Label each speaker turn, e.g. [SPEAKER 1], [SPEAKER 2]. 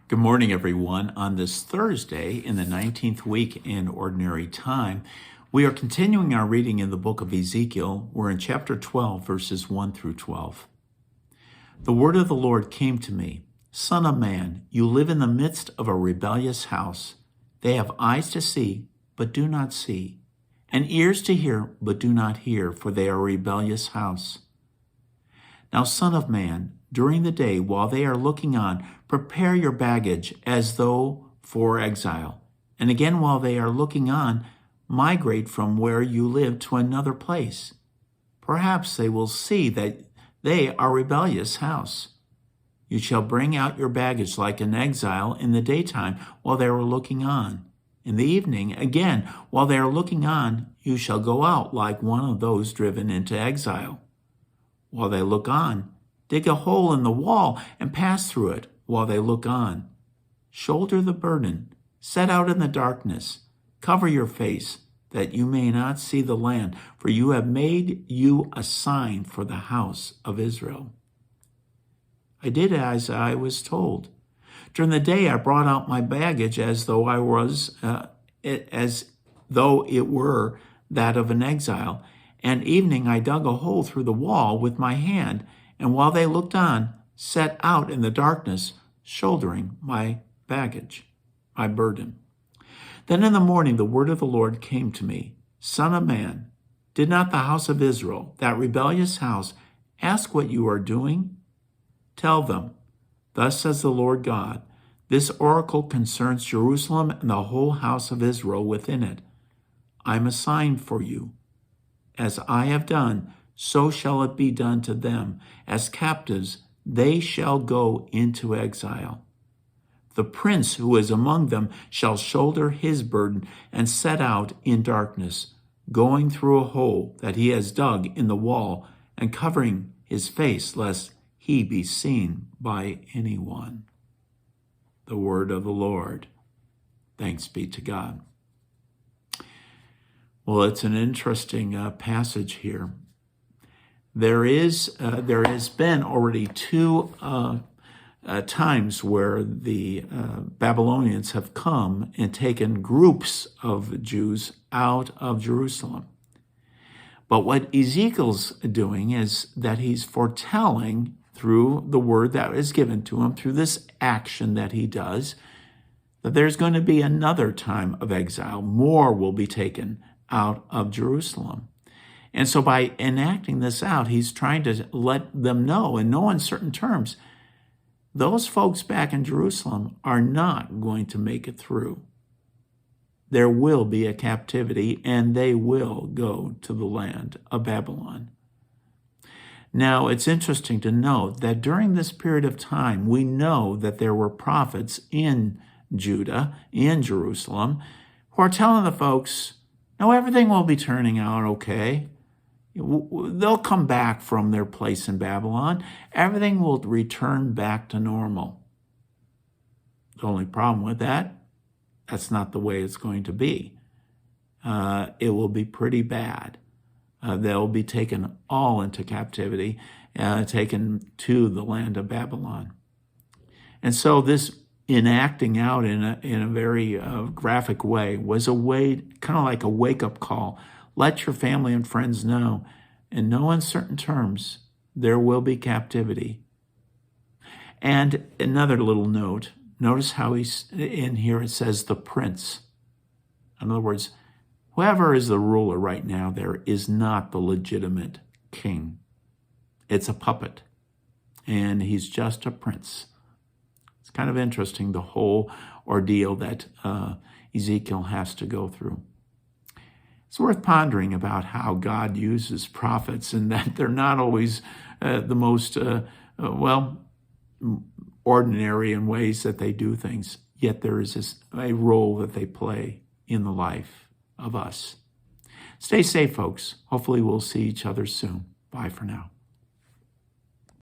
[SPEAKER 1] Good morning, everyone. On this Thursday, in the 19th week in Ordinary Time, we are continuing our reading in the book of Ezekiel. We're in chapter 12, verses 1 through 12. The word of the Lord came to me, Son of man, you live in the midst of a rebellious house. They have eyes to see, but do not see, and ears to hear, but do not hear, for they are a rebellious house. Now, Son of man, during the day, while they are looking on, prepare your baggage as though for exile. And again, while they are looking on, migrate from where you live to another place. Perhaps they will see that they are a rebellious house. You shall bring out your baggage like an exile in the daytime while they are looking on. In the evening, again, while they are looking on, you shall go out like one of those driven into exile. While they look on, dig a hole in the wall and pass through it while they look on. Shoulder the burden, set out in the darkness, cover your face, that you may not see the land, for you have made you a sign for the house of Israel. I did as I was told. During the day I brought out my baggage as though it were that of an exile, and evening I dug a hole through the wall with my hand, and while they looked on, set out in the darkness, shouldering my baggage, my burden. Then in the morning the word of the Lord came to me, Son of man, did not the house of Israel, that rebellious house, ask what you are doing? Tell them, thus says the Lord God, this oracle concerns Jerusalem and the whole house of Israel within it. I am a sign for you. As I have done, so shall it be done to them. As captives, they shall go into exile. The prince who is among them shall shoulder his burden and set out in darkness, going through a hole that he has dug in the wall and covering his face, lest he be seen by anyone. The word of the Lord. Thanks be to God. Well, it's an interesting passage here. There has been already two times where the Babylonians have come and taken groups of Jews out of Jerusalem. But what Ezekiel's doing is that he's foretelling through the word that is given to him, through this action that he does, that there's going to be another time of exile. More will be taken out of Jerusalem. And so by enacting this out, he's trying to let them know in no uncertain terms, those folks back in Jerusalem are not going to make it through. There will be a captivity, and they will go to the land of Babylon. Now, it's interesting to note that during this period of time, we know that there were prophets in Judah, in Jerusalem, who are telling the folks, no, everything will be turning out okay. They'll come back from their place in Babylon. Everything will return back to normal. The only problem with that's not the way it's going to be. It will be pretty bad. They'll be taken all into captivity, taken to the land of Babylon. And so this enacting out in a very graphic way was a way, kind of like a wake-up call. Let your family and friends know, in no uncertain terms, there will be captivity. And another little note, notice how he's in here, it says the prince. In other words, whoever is the ruler right now there is not the legitimate king. It's a puppet, and he's just a prince. It's kind of interesting, the whole ordeal that Ezekiel has to go through. It's worth pondering about how God uses prophets and that they're not always the most, ordinary in ways that they do things, yet there is a role that they play in the life of us. Stay safe, folks. Hopefully we'll see each other soon. Bye for now.